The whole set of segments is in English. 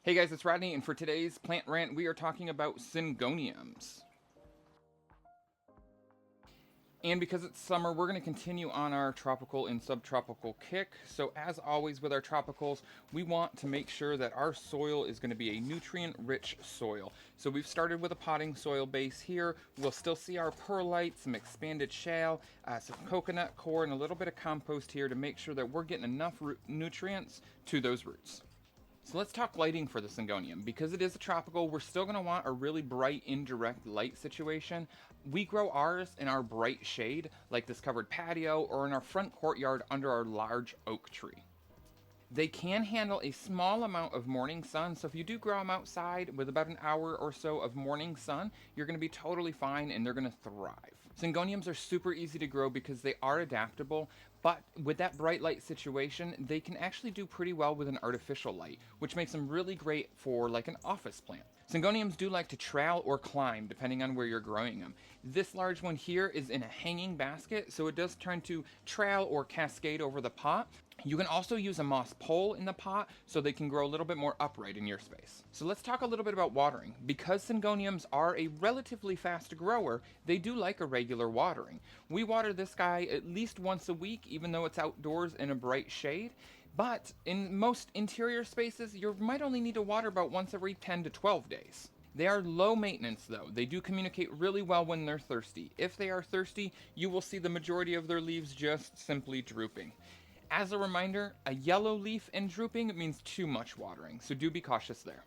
Hey guys, it's Rodney, and for today's Plant Rant, we are talking about Syngoniums. And because it's summer, we're going to continue on our tropical and subtropical kick. So as always with our tropicals, we want to make sure that our soil is going to be a nutrient-rich soil. So we've started with a potting soil base here. We'll still see our perlite, some expanded shale, some coconut coir, and a little bit of compost here to make sure that we're getting enough nutrients to those roots. So let's talk lighting for the Syngonium. Because it is a tropical, we're still going to want a really bright indirect light situation. We grow ours in our bright shade, like this covered patio, or in our front courtyard under our large oak tree. They can handle a small amount of morning sun, so if you do grow them outside with about an hour or so of morning sun, you're going to be totally fine and they're going to thrive. Syngoniums are super easy to grow because they are adaptable, but with that bright light situation, they can actually do pretty well with an artificial light, which makes them really great for like an office plant. Syngoniums do like to trail or climb depending on where you're growing them. This large one here is in a hanging basket, so it does turn to trail or cascade over the pot. You can also use a moss pole in the pot so they can grow a little bit more upright in your space. So let's talk a little bit about watering. Because Syngoniums are a relatively fast grower, they do like a regular watering. We water this guy at least once a week, even though it's outdoors in a bright shade. But in most interior spaces, you might only need to water about once every 10 to 12 days. They are low maintenance though. They do communicate really well when they're thirsty. If they are thirsty, you will see the majority of their leaves just simply drooping. As a reminder, a yellow leaf and drooping means too much watering, so do be cautious there.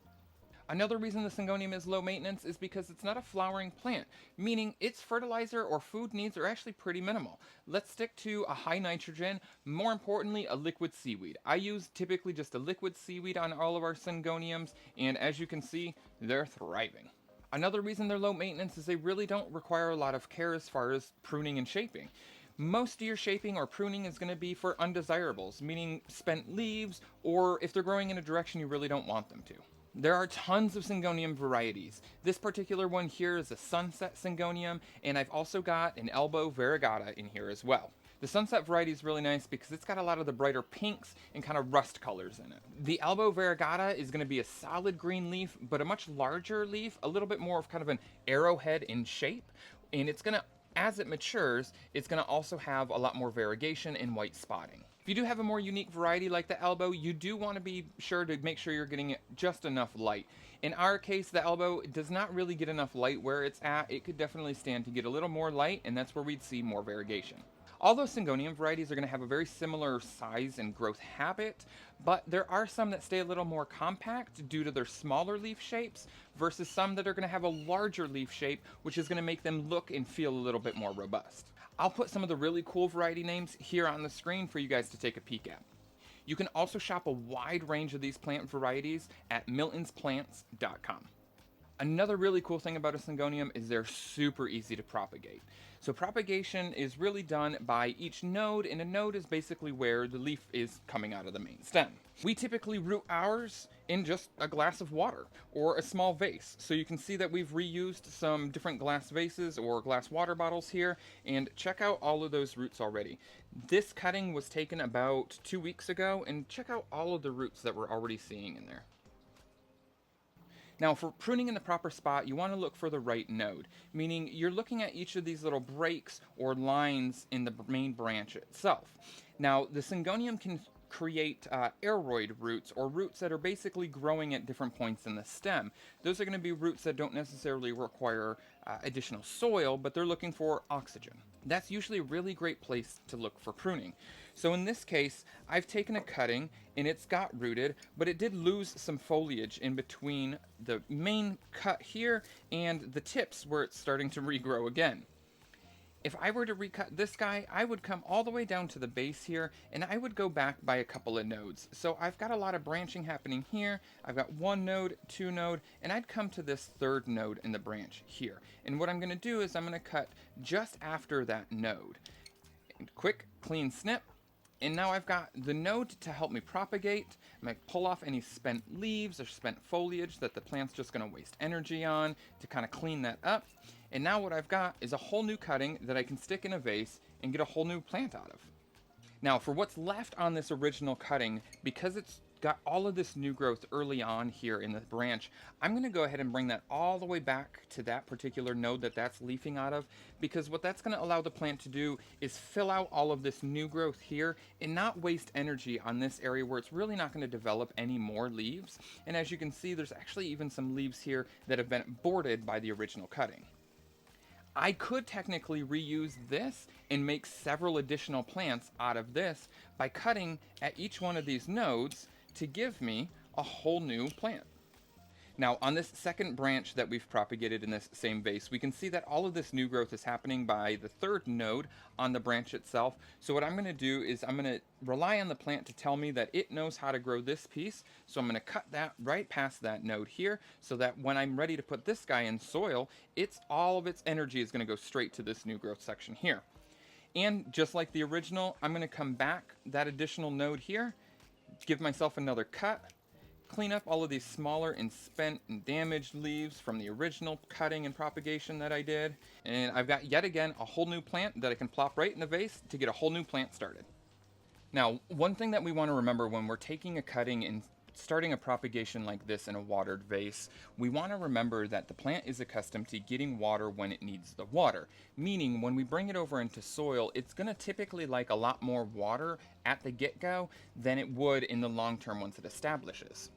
Another reason the Syngonium is low maintenance is because it's not a flowering plant, meaning its fertilizer or food needs are actually pretty minimal. Let's stick to a high nitrogen, more importantly a liquid seaweed. I use typically just a liquid seaweed on all of our Syngoniums, and as you can see, they're thriving. Another reason they're low maintenance is they really don't require a lot of care as far as pruning and shaping. Most of your shaping or pruning is going to be for undesirables, meaning spent leaves, or if they're growing in a direction you really don't want them to. There are tons of Syngonium varieties. This particular one here is a sunset Syngonium, and I've also got an elbow variegata in here as well. The sunset variety is really nice because it's got a lot of the brighter pinks and kind of rust colors in it. The elbow variegata is going to be a solid green leaf, but a much larger leaf, a little bit more of kind of an arrowhead in shape, and it's going to, as it matures, it's going to also have a lot more variegation and white spotting. If you do have a more unique variety like the elbow, you do want to be sure to make sure you're getting just enough light. In our case, the elbow does not really get enough light where it's at. It could definitely stand to get a little more light, and that's where we'd see more variegation. All those Syngonium varieties are going to have a very similar size and growth habit, but there are some that stay a little more compact due to their smaller leaf shapes versus some that are going to have a larger leaf shape, which is going to make them look and feel a little bit more robust. I'll put some of the really cool variety names here on the screen for you guys to take a peek at. You can also shop a wide range of these plant varieties at miltonsplants.com. Another really cool thing about a Syngonium is they're super easy to propagate. So propagation is really done by each node, and a node is basically where the leaf is coming out of the main stem. We typically root ours in just a glass of water or a small vase. So you can see that we've reused some different glass vases or glass water bottles here, and check out all of those roots already. This cutting was taken about 2 weeks ago, and check out all of the roots that we're already seeing in there. Now, for pruning in the proper spot, you want to look for the right node, meaning you're looking at each of these little breaks or lines in the main branch itself. Now, the Syngonium can create aroid roots, or roots that are basically growing at different points in the stem. Those are going to be roots that don't necessarily require additional soil, but they're looking for oxygen. That's usually a really great place to look for pruning. So in this case, I've taken a cutting and it's got rooted, but it did lose some foliage in between the main cut here and the tips where it's starting to regrow again. If I were to recut this guy, I would come all the way down to the base here, and I would go back by a couple of nodes. So I've got a lot of branching happening here. I've got 1 node, 2 node, and I'd come to this 3rd node in the branch here. And what I'm going to do is I'm going to cut just after that node. And quick, clean snip. And now I've got the node to help me propagate. I'm going to pull off any spent leaves or spent foliage that the plant's just going to waste energy on to kind of clean that up. And now what I've got is a whole new cutting that I can stick in a vase and get a whole new plant out of. Now, for what's left on this original cutting, because it's got all of this new growth early on here in the branch, I'm going to go ahead and bring that all the way back to that particular node that that's leafing out of, because what that's going to allow the plant to do is fill out all of this new growth here and not waste energy on this area where it's really not going to develop any more leaves. And as you can see, there's actually even some leaves here that have been boarded by the original cutting. I could technically reuse this and make several additional plants out of this by cutting at each one of these nodes to give me a whole new plant. Now, on this second branch that we've propagated in this same vase, we can see that all of this new growth is happening by the third node on the branch itself. So what I'm going to do is I'm going to rely on the plant to tell me that it knows how to grow this piece. So I'm going to cut that right past that node here so that when I'm ready to put this guy in soil, all of its energy is going to go straight to this new growth section here. And just like the original, I'm going to come back that additional node here, give myself another cut, clean up all of these smaller and spent and damaged leaves from the original cutting and propagation that I did. And I've got yet again a whole new plant that I can plop right in the vase to get a whole new plant started. Now, one thing that we want to remember when we're taking a cutting and starting a propagation like this in a watered vase, we want to remember that the plant is accustomed to getting water when it needs the water. Meaning, when we bring it over into soil, it's going to typically like a lot more water at the get-go than it would in the long term once it establishes.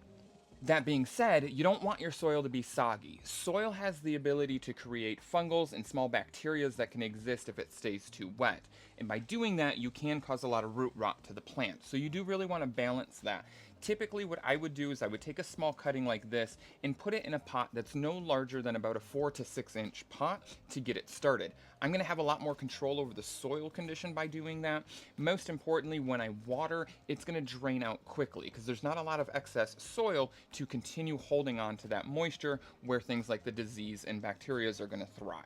That being said, you don't want your soil to be soggy. Soil has the ability to create fungals and small bacteria that can exist if it stays too wet. And by doing that, you can cause a lot of root rot to the plant. So you do really want to balance that. Typically what I would do is I would take a small cutting like this and put it in a pot that's no larger than about a 4 to 6 inch pot to get it started. I'm going to have a lot more control over the soil condition by doing that. Most importantly, when I water, it's going to drain out quickly because there's not a lot of excess soil to continue holding on to that moisture where things like the disease and bacteria are going to thrive.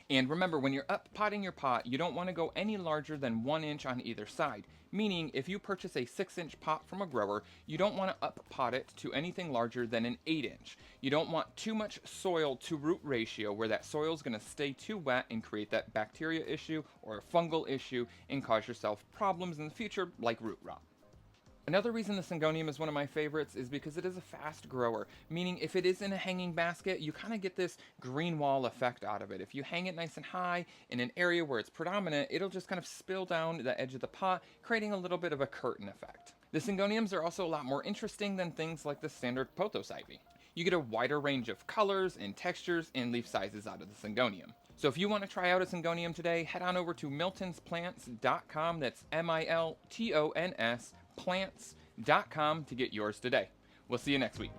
And remember, when you're up potting your pot, you don't want to go any larger than 1 inch on either side. Meaning, if you purchase a 6-inch pot from a grower, you don't want to up pot it to anything larger than an 8-inch. You don't want too much soil to root ratio where that soil is going to stay too wet and create that bacteria issue or a fungal issue and cause yourself problems in the future like root rot. Another reason the Syngonium is one of my favorites is because it is a fast grower, meaning if it is in a hanging basket, you kind of get this green wall effect out of it. If you hang it nice and high in an area where it's predominant, it'll just kind of spill down the edge of the pot, creating a little bit of a curtain effect. The Syngoniums are also a lot more interesting than things like the standard pothos ivy. You get a wider range of colors and textures and leaf sizes out of the Syngonium. So if you want to try out a Syngonium today, head on over to miltonsplants.com, that's MILTONS plants.com to get yours today. We'll see you next week.